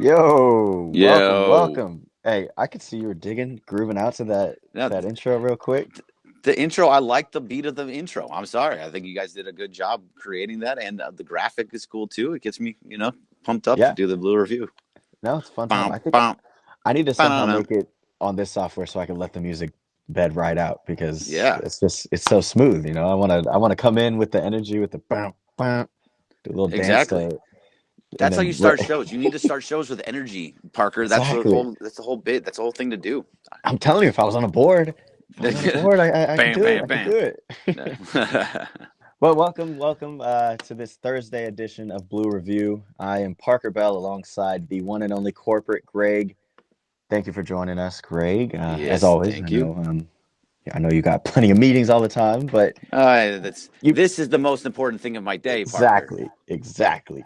Yo, welcome, Yo. welcome. Hey, I could see you were digging, grooving out to that Now, that intro real quick. the intro, I like the beat of the intro. I'm sorry. I think you guys did a good job creating that. And the graphic is cool too. It gets me, pumped up to Yeah, do the blue review. no, it's a fun time. Bum, I think bum, I need to somehow ba-da-dum. make it on this software so I can let the music bed right out because Yeah, it's so smooth, you know. I wanna come in with the energy with the bam, bam, do a little dance exactly. to and That's how then you start shows. You need to start shows with energy, Parker. exactly. That's the whole bit. That's the whole thing to do. I'm telling you, if I was on a board, I could Bam, do it. bam, I could bam. do it. Well, welcome to this Thursday edition of Blue Review. I am Parker Bell alongside the one and only corporate Greg. Thank you for joining us, Greg. As Yes, always, thank you. I know you got plenty of meetings all the time, but That's you this is the most important thing of my day, Parker. exactly.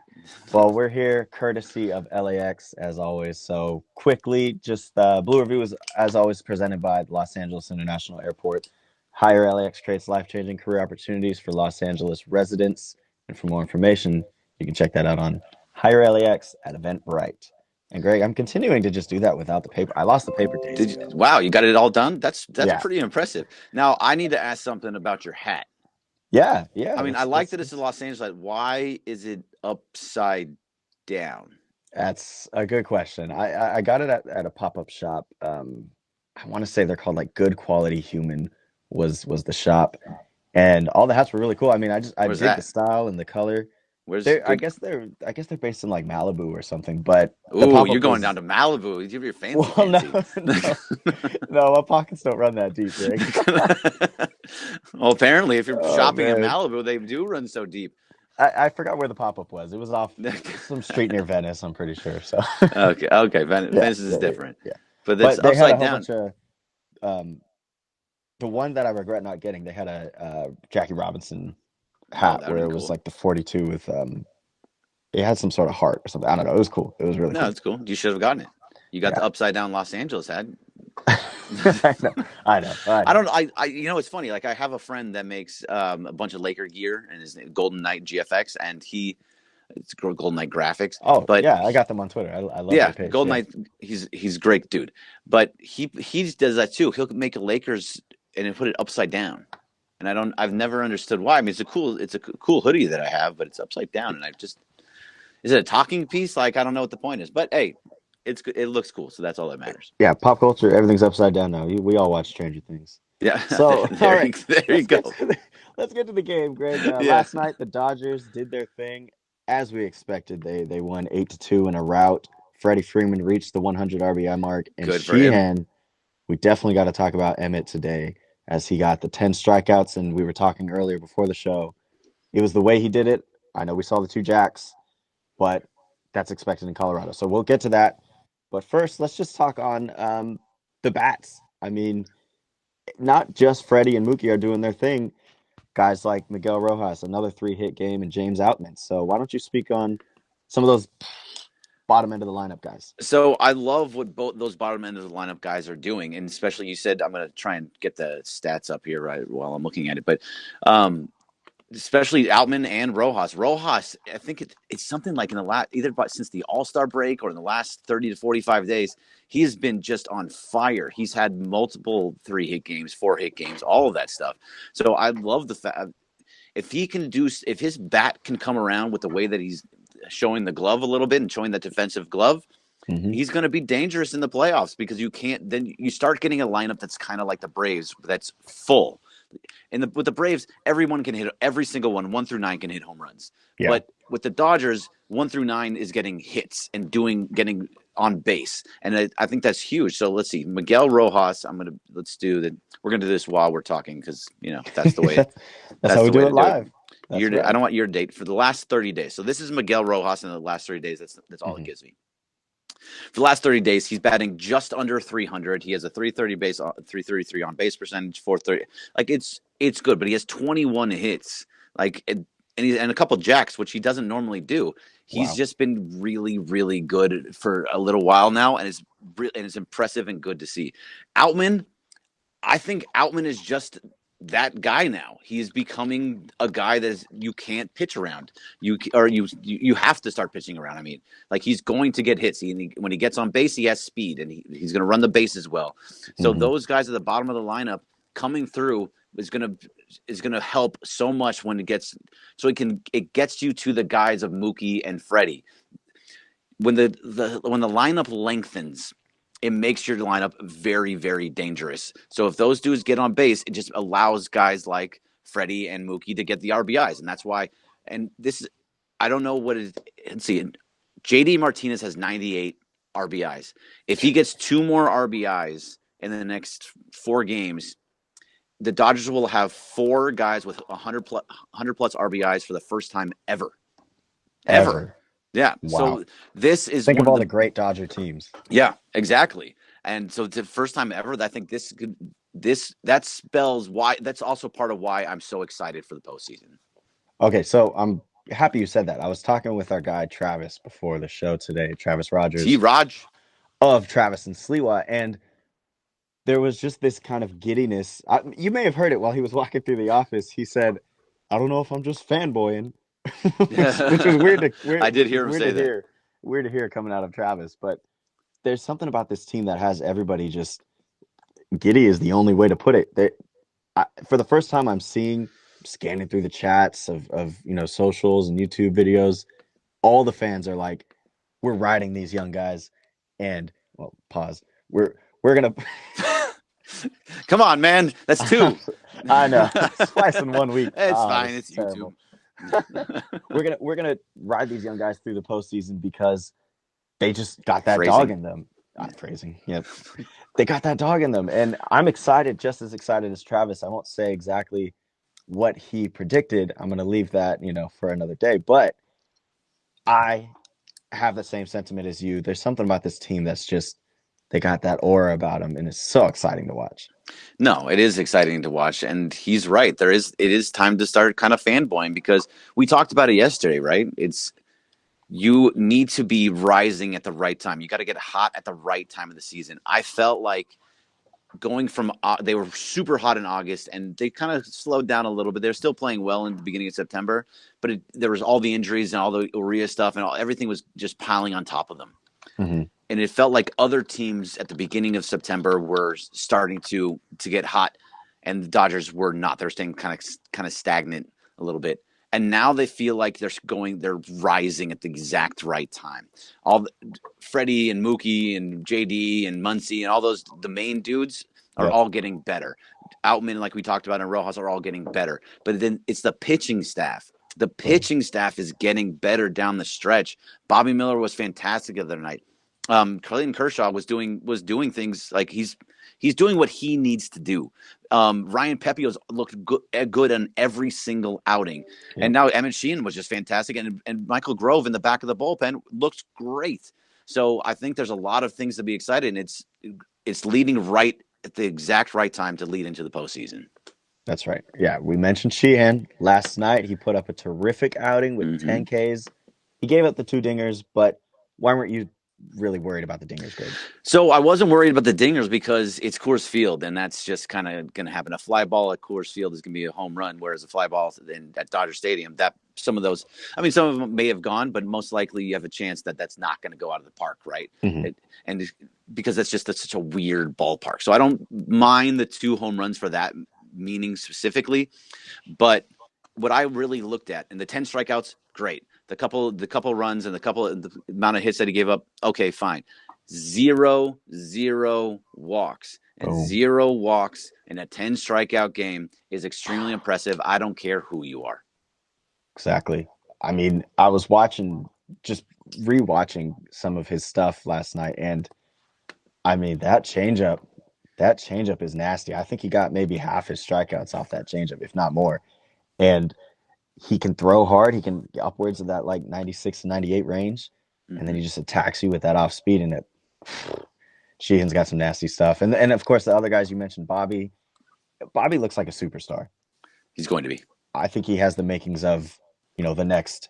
Well, we're here courtesy of LAX as always. So quickly, just Blue Review is as always presented by the Los Angeles International Airport. Hire LAX creates life-changing career opportunities for Los Angeles residents. And for more information, you can check that out on Hire LAX at Eventbrite. And Greg, I'm continuing to just do that without the paper. I lost the paper days ago. Wow, you got it all done? That's Yeah, pretty impressive. Now, I need to ask something about your hat. yeah. I mean, I like that it's in That's Los Angeles. Why is it upside down? That's a good question. I got it at a pop-up shop. I want to say they're called like Good Quality Human was the shop, and all the hats were really cool. I mean, I Where's dig the that? style and the color. Where's They're good? I guess they're based in like Malibu or something. But the Ooh, you're pop-up going down was to Malibu. You're fancy, well, no, fancy. no, no. My pockets don't run that deep, Greg. Well, apparently, if you're Oh shopping in man, Malibu, they do run so deep. I forgot where the pop-up was. It was off some street near Venice, I'm pretty sure. So Okay. yeah, Venice is yeah, yeah, different, yeah. but it's But they had a upside whole down. bunch of um, the one that I regret not getting, they had a Jackie Robinson Oh, hat that would where have it been was cool. like the 42 with it had some sort of heart or something. I don't know. It was cool. It was really No, cool. it's cool. You should have gotten it. You got Yeah. the upside down Los Angeles hat. I know. I know. I I know. don't. It's funny. Like I have a friend that makes a bunch of Laker gear, and his name Golden Knight GFX, and it's Golden Knight Graphics. Oh, But yeah, I got them on Twitter. I love yeah, their page. Golden Yeah. Knight. He's a great dude. But he does that too. He'll make a Lakers and then put it upside down. And I've never understood why. I mean, it's a cool hoodie that I have, but it's upside down, and is it a talking piece? Like I don't know what the point is. But hey, it looks cool, so that's all that matters. Yeah, pop culture, everything's upside down now. We all watch Stranger Things. Yeah, So, all right, there you let's get go. to let's get to the game, Greg. Yeah, Last night the Dodgers did their thing as we expected. They won 8-2 in a rout. Freddie Freeman reached the 100 RBI mark, and good for him. Sheehan, we definitely got to talk about Emmett today as he got the 10 strikeouts. And we were talking earlier before the show. It was the way he did it. I know we saw the two jacks, but that's expected in Colorado. So we'll get to that. But first, let's just talk on the bats. I mean, not just Freddie and Mookie are doing their thing. Guys like Miguel Rojas, another 3-hit game, and James Outman. So why don't you speak on some of those bottom end of the lineup guys? So I love what both those bottom end of the lineup guys are doing, and especially you said I'm going to try and get the stats up here right while I'm looking at it, but um, especially Outman and Rojas. Rojas, I think it's something like in the last since the All Star break or in the last 30 to 45 days, he has been just on fire. He's had multiple 3-hit games, 4-hit games, all of that stuff. So I love the fact if his bat can come around with the way that he's showing the glove a little bit and showing that defensive glove, Mm-hmm. he's going to be dangerous in the playoffs because you can't. Then you start getting a lineup that's kind of like the Braves, that's full. And with the Braves, everyone can hit every single one through nine can hit home runs. Yeah. But with the Dodgers, 1 through 9 is getting hits and getting on base, and I think that's huge. So let's see, Miguel Rojas. Let's do that. We're gonna do this while we're talking because that's the way. That's That's how we the do way it to do it. live. That's I right. don't want your date for the last 30 days. So this is Miguel Rojas in the last 30 days. That's all it Mm-hmm. gives me. For the last 30 days, he's batting just under 300. He has a 333 on base percentage, 430. Like it's good, but he has 21 hits. And a couple jacks, which he doesn't normally do. He's Wow. just been really, really good for a little while now, and it's impressive and good to see. Outman, I think Outman is just that guy now. He's becoming a guy that you can't pitch around. You have to start pitching around. I mean, like he's going to get hits. When he gets on base, he has speed, and he's going to run the bases well. So those guys at the bottom of the lineup coming through is going to help so much when it gets so it gets you to the guys of Mookie and Freddie. When the lineup lengthens, it makes your lineup very, very dangerous. So if those dudes get on base, it just allows guys like Freddie and Mookie to get the RBIs. And that's why, and this, I don't know what it, let's see, JD Martinez has 98 RBIs. If he gets 2 more RBIs in the next 4 games, the Dodgers will have 4 guys with 100 plus RBIs for the first time ever. Yeah. Wow. So this is think of all the great Dodger teams. Yeah, exactly. And so it's the first time ever that I think that spells why. That's also part of why I'm so excited for the postseason. Okay, so I'm happy you said that. I was talking with our guy Travis before the show today, Travis Rogers. Raj of Travis and Sliwa, and there was just this kind of giddiness. You may have heard it while he was walking through the office. He said, "I don't know if I'm just fanboying." which was weird. I did hear him say that. Weird to hear coming out of Travis, but there's something about this team that has everybody just giddy is the only way to put it. For the first time, I'm scanning through the chats of socials and YouTube videos. All the fans are like, "We're riding these young guys," and pause. We're gonna. Come on, man. That's 2. I know. It's twice in 1 week. It's fine. It's YouTube. We're gonna ride these young guys through the postseason because they just got that dog in them. Phrasing, yep. They got that dog in them, and I'm excited, just as excited as Travis. I won't say exactly what he predicted. I'm gonna leave that, for another day. But I have the same sentiment as you. There's something about this team that's just they got that aura about them, and it's so exciting to watch. No, it is exciting to watch, and he's right. It is time to start kind of fanboying because we talked about it yesterday, right? You need to be rising at the right time. You got to get hot at the right time of the season. I felt like going from they were super hot in August, and they kind of slowed down a little bit. They're still playing well in the beginning of September, but there was all the injuries and all the urea stuff, and everything was just piling on top of them. Mm-hmm. And it felt like other teams at the beginning of September were starting to get hot, and the Dodgers were not. They're staying kind of stagnant a little bit. And now they feel like they're rising at the exact right time. Freddie and Mookie and JD and Muncy and all the main dudes are all getting better. Outman, like we talked about, and Rojas are all getting better. But then it's the pitching staff. The pitching staff is getting better down the stretch. Bobby Miller was fantastic the other night. Clayton Kershaw was doing things like he's doing what he needs to do. Ryan Pepio's looked good on every single outing. And now Emmett Sheehan was just fantastic. And Michael Grove in the back of the bullpen looked great. So I think there's a lot of things to be excited. And it's leading right at the exact right time to lead into the postseason. That's right. Yeah, we mentioned Sheehan last night. He put up a terrific outing with 10 Ks. He gave up the 2 dingers, but why weren't you really worried about the dingers, Greg? So I wasn't worried about the dingers because it's Coors Field, and that's just kind of going to happen. A fly ball at Coors Field is going to be a home run, whereas a fly ball at Dodger Stadium, some of them may have gone, but most likely you have a chance that that's not going to go out of the park, right? And because that's such a weird ballpark. So I don't mind the 2 home runs for that meaning specifically, but what I really looked at, and the 10 strikeouts, great. The couple runs and the amount of hits that he gave up, okay, fine. 0 walks. And 0 walks in a 10 strikeout game is extremely impressive. I don't care who you are. Exactly. I mean, I was just rewatching some of his stuff last night, and I mean that changeup is nasty. I think he got maybe half his strikeouts off that changeup, if not more. And he can throw hard. He can get upwards of that like 96 to 98 range. And then he just attacks you with that off speed. And Sheehan's got some nasty stuff. And of course, the other guys you mentioned, Bobby looks like a superstar. He's going to be. I think he has the makings of, the next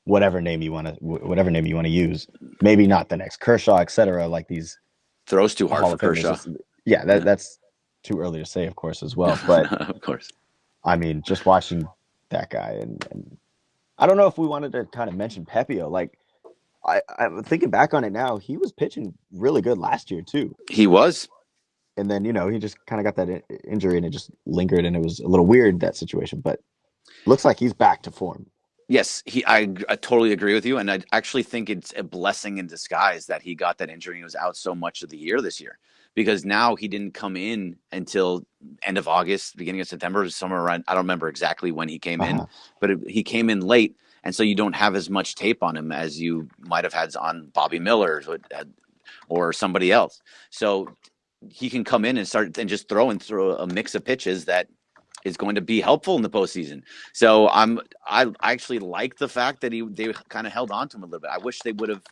whatever name you want to use. Maybe not the next Kershaw, etc. Like these throws too hard for Kershaw. Yeah, that's too early to say, of course, as well. But Of course. I mean, just watching that guy, and I don't know if we wanted to kind of mention Pepio. Like, I'm thinking back on it now, he was pitching really good last year too. He was. And then, he just kind of got that injury and it just lingered and it was a little weird, that situation. But looks like he's back to form. Yes, I totally agree with you, and I actually think it's a blessing in disguise that he got that injury and was out so much of the year this year, because now he didn't come in until end of August, beginning of September, somewhere around. I don't remember exactly when he came in, Uh-huh. but he came in late, and so you don't have as much tape on him as you might have had on Bobby Miller or somebody else. So he can come in and start and just throw a mix of pitches that is going to be helpful in the postseason. So I actually like the fact that they kind of held on to him a little bit. I wish they would have.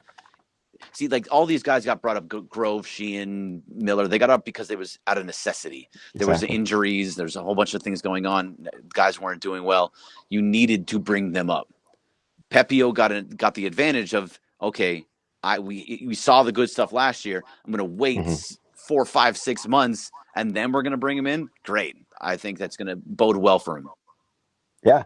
See, like all these guys got brought up, Grove, Sheehan, Miller. They got up because it was out of necessity. There was Exactly. injuries. There's a whole bunch of things going on. Guys weren't doing well. You needed to bring them up. Pepio got the advantage of, okay, we saw the good stuff last year. I'm going to wait Hmm. 4, 5, 6 months, and then we're going to bring him in. Great. I think that's going to bode well for him. Yeah.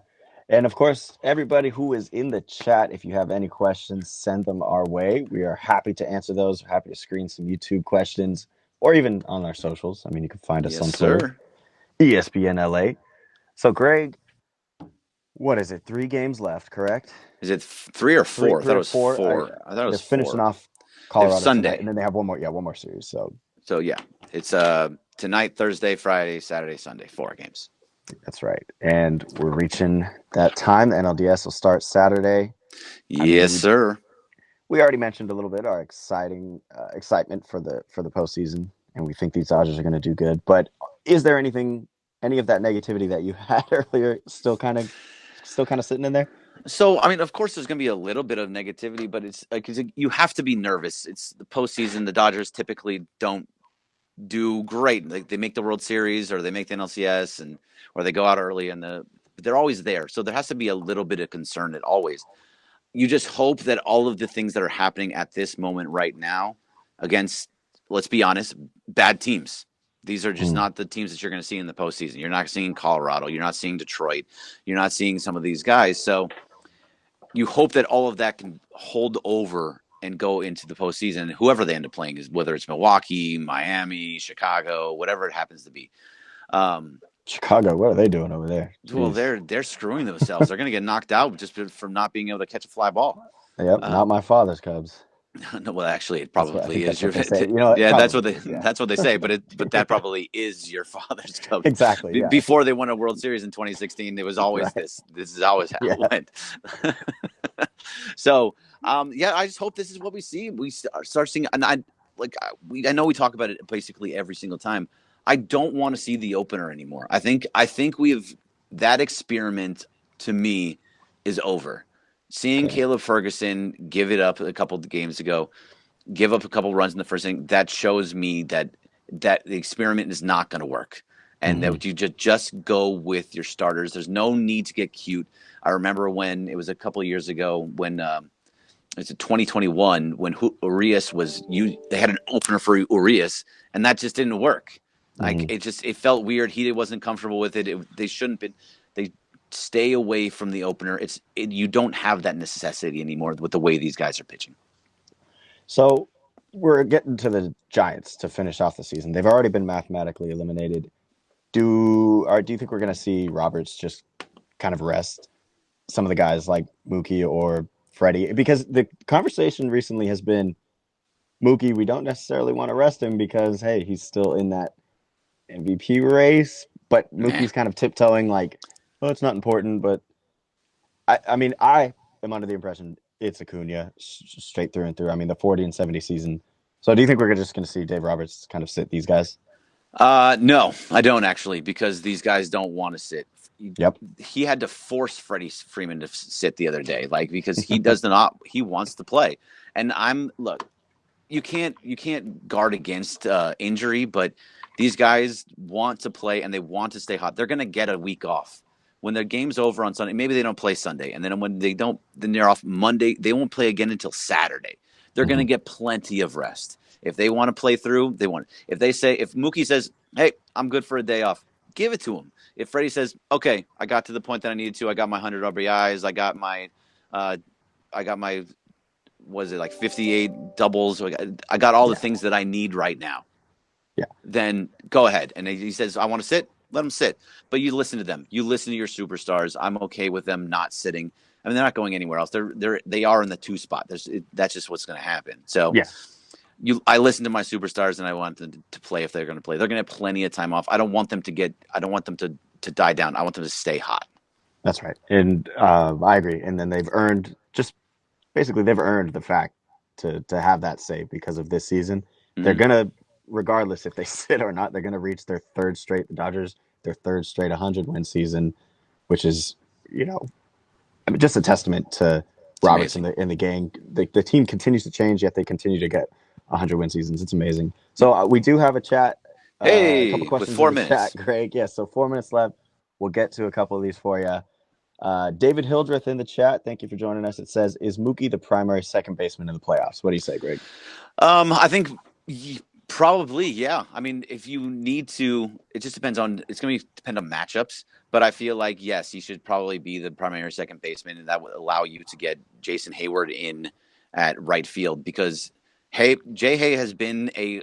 And of course, everybody who is in the chat, if you have any questions, send them our way. We are happy to answer those. We're happy to screen some YouTube questions or even on our socials. I mean, you can find us Yes, on Twitter, sir. ESPN LA. So, Greg, what is it? 3 games left, correct? Is it 3 or Three, 4? I thought three it or was four. 4. I thought it They're was finishing 4. off They have Colorado tonight, and Sunday. then they have one more series. So yeah, it's tonight, Thursday, Friday, Saturday, Sunday, 4 games. That's right. And we're reaching that time. The NLDS will start Saturday. I Yes, mean, sir. we already mentioned a little bit our excitement for the postseason, and we think these Dodgers are going to do good. But is there any of that negativity that you had earlier still kind of sitting in there? So, I mean, of course, there's going to be a little bit of negativity, but it's because you have to be nervous. It's the postseason. The Dodgers typically don't do great. Like they make the World Series or they make the NLCS, or they go out early, and they're always there. So there has to be a little bit of concern. It always. You just hope that all of the things that are happening at this moment right now against, let's be honest, bad teams. These are just Mm. not the teams that you're going to see in the postseason. You're not seeing Colorado. You're not seeing Detroit. You're not seeing some of these guys. So you hope that all of that can hold over and go into the postseason. Whoever they end up playing is, whether it's Milwaukee, Miami, Chicago, whatever it happens to be. Um, Chicago, what are they doing over there? well, Jeez. they're screwing themselves. They're going to get knocked out just from not being able to catch a fly ball. Yep, not my father's Cubs. No, well, actually, it I probably think is that's your. what they say. You know what? Yeah, that's Probably what they. is, yeah. That's what they say. But that probably is your father's Cubs. Exactly. Yeah. Before they won a World Series in 2016, it was always Right. this. This is always how Yeah. it went. So, yeah, I just hope this is what we see. We start seeing, and I know we talk about it basically every single time. I don't want to see the opener anymore. I think we have that experiment. To me, is over. Seeing Okay. Caleb Ferguson give it up a couple of games ago, give up a couple runs in the first inning, that shows me that the experiment is not going to work, and Hmm. that you just go with your starters. There's no need to get cute. I remember when it was a couple of years ago when it's 2021 when Urias they had an opener for Urias, and that just didn't work. Like Hmm. it felt weird. He wasn't comfortable with it. They shouldn't been. They stay away from the opener. You don't have that necessity anymore with the way these guys are pitching. So we're getting to the Giants to finish off the season. They've already been mathematically eliminated. Do you think we're going to see Roberts just kind of rest some of the guys like Mookie or Freddie? Because the conversation recently has been Mookie, we don't necessarily want to rest him because, hey, he's still in that MVP race. But Nah. Mookie's kind of tiptoeing like, oh, it's not important. But I mean, I am under the impression it's Acuna straight through and through. I mean, the 40 and 70 season. So do you think we're just going to see Dave Roberts kind of sit these guys? No, I don't actually, because these guys don't want to sit. Yep. He had to force Freddie Freeman to sit the other day, like because he does not. He wants to play, and look. You can't guard against injury, but these guys want to play and they want to stay hot. They're going to get a week off when their game's over on Sunday. Maybe they don't play Sunday, and then when they don't, then they're off Monday. They won't play again until Saturday. They're going to get plenty of rest. If they want to play through, they want. If Mookie says, "Hey, I'm good for a day off," give it to him. If Freddie says, "Okay, I got to the point that I needed to. I got my 100 RBIs. Uh, I got my was it like 58 doubles? I got all the Yeah. things that I need right now." Yeah. Then go ahead. And he says, "I want to sit." Let him sit. But you listen to them. You listen to your superstars. I'm okay with them not sitting. I mean, they're not going anywhere else. They are in the 2 spot. That's just what's going to happen. So Yeah. I listen to my superstars and I want them to play if they're going to play. They're going to have plenty of time off. I don't want them to die down. I want them to stay hot. That's right. And I agree. And then they've earned the fact to have that save because of this season. Mm-hmm. They're gonna, regardless if they sit or not, they're gonna reach the Dodgers, their third straight 100-win season, which is, just a testament to Roberts in the gang. The team continues to change, yet they continue to get 100-win seasons. It's amazing. So we do have a chat. A couple questions with 4 in the minutes. Chat, Greg. Yeah, so 4 minutes left. We'll get to a couple of these for you. David Hildreth in the chat. Thank you for joining us. It says, "Is Mookie the primary second baseman in the playoffs?" What do you say, Greg? I think probably, yeah. I mean, if you need to, it just depends on. It's going to depend on matchups. But I feel like yes, he should probably be the primary second baseman, and that would allow you to get Jason Hayward in at right field because Jay Hay has been a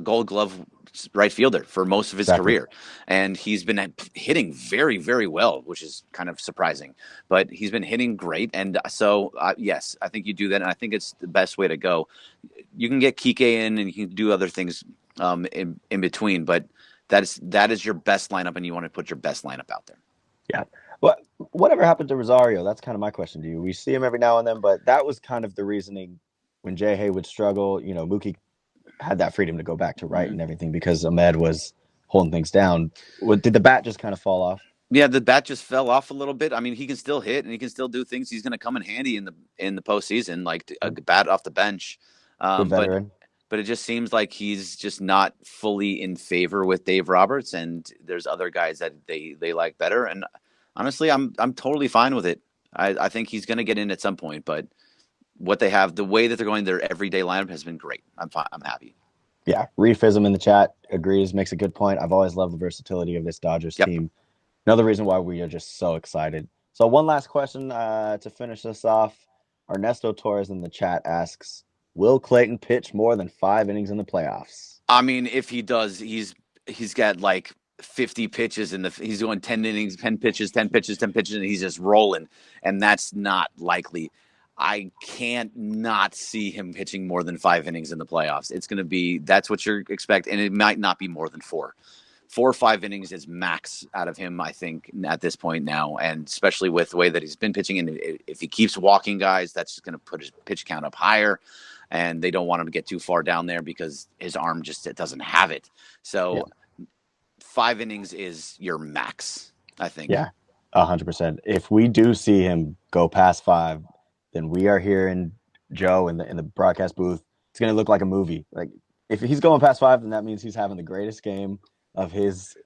Gold Glove right fielder for most of his career, and he's been hitting very, very well, which is kind of surprising. But he's been hitting great, and so yes, I think you do that, and I think it's the best way to go. You can get Kike in, and you can do other things in between, but that is your best lineup, and you want to put your best lineup out there. Yeah. Well, whatever happened to Rosario? That's kind of my question to you. We see him every now and then, but that was kind of the reasoning when Jay Hay would struggle. Mookie had that freedom to go back to right and everything because Ahmed was holding things down. Did the bat just kind of fall off? Yeah, the bat just fell off a little bit. I mean, he can still hit and he can still do things. He's going to come in handy in the postseason, like a bat off the bench. But it just seems like he's just not fully in favor with Dave Roberts, and there's other guys that they like better. And honestly, I'm totally fine with it. I think he's going to get in at some point, but what they have, the way that they're going, their everyday lineup has been great. I'm fine. I'm happy. Yeah, Reefism in the chat agrees, makes a good point. I've always loved the versatility of this Dodgers team. Another reason why we are just so excited. So one last question to finish this off. Ernesto Torres in the chat asks, will Clayton pitch more than 5 innings in the playoffs? I mean, if he does, he's got like 50 pitches he's doing 10 innings, 10 pitches, 10 pitches, 10 pitches, and he's just rolling. And that's not likely. I can't not see him pitching more than 5 innings in the playoffs. It's going to be, that's what you're expecting. And it might not be more than 4. 4 or 5 innings is max out of him, I think, at this point now. And especially with the way that he's been pitching. And if he keeps walking guys, that's just going to put his pitch count up higher. And they don't want him to get too far down there because his arm just doesn't have it. So 5 innings is your max, I think. Yeah, 100%. If we do see him go past 5, then we are hearing Joe in the broadcast booth. It's going to look like a movie. Like if he's going past 5, then that means he's having the greatest game of his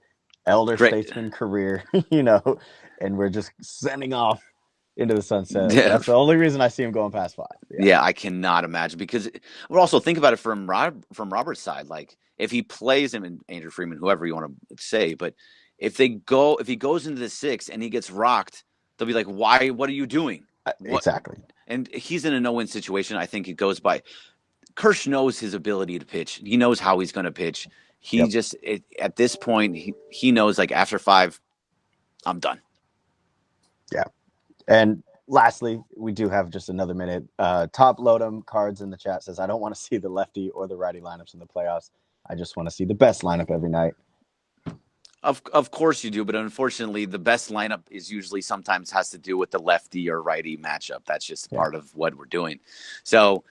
elder statesman career, and we're just sending off into the sunset. Yeah. That's the only reason I see him going past 5. Yeah, I cannot imagine because we'll also think about it from Robert's side. Like if he plays him and Andrew Freeman, whoever you want to say, but if he goes into the 6 and he gets rocked, they'll be like, why? What are you doing? Exactly. And he's in a no-win situation. I think it goes by. Kirsch knows his ability to pitch. He knows how he's going to pitch. He just at this point he knows like after 5, I'm done. Yeah. And lastly, we do have just another minute. Top Lodem Cards in the chat says, I don't want to see the lefty or the righty lineups in the playoffs. I just want to see the best lineup every night. Of course you do, but unfortunately, the best lineup is usually sometimes has to do with the lefty or righty matchup. That's just part of what we're doing. So,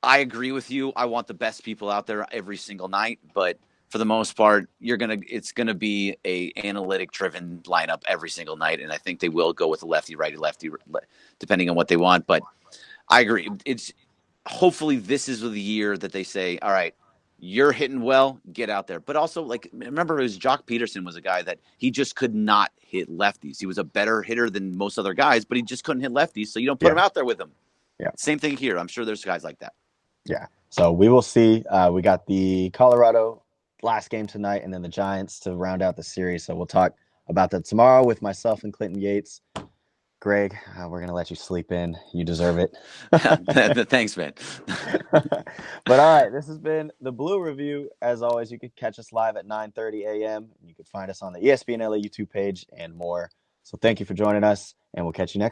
I agree with you. I want the best people out there every single night, but for the most part, it's gonna be a analytic driven lineup every single night, and I think they will go with a lefty, righty, depending on what they want. But I agree. It's hopefully this is the year that they say, all right, you're hitting well, get out there. But also, like, remember, it was Jock Peterson was a guy that he just could not hit lefties. He was a better hitter than most other guys, but he just couldn't hit lefties, so you don't put him out there with him. Yeah. Same thing here. I'm sure there's guys like that. Yeah. So we will see. We got the Colorado last game tonight and then the Giants to round out the series. So we'll talk about that tomorrow with myself and Clinton Yates. Greg, we're going to let you sleep in. You deserve it. Thanks, man. But all right, this has been the Blue Review. As always, you can catch us live at 9:30 a.m. You can find us on the ESPN LA YouTube page and more. So thank you for joining us, and we'll catch you next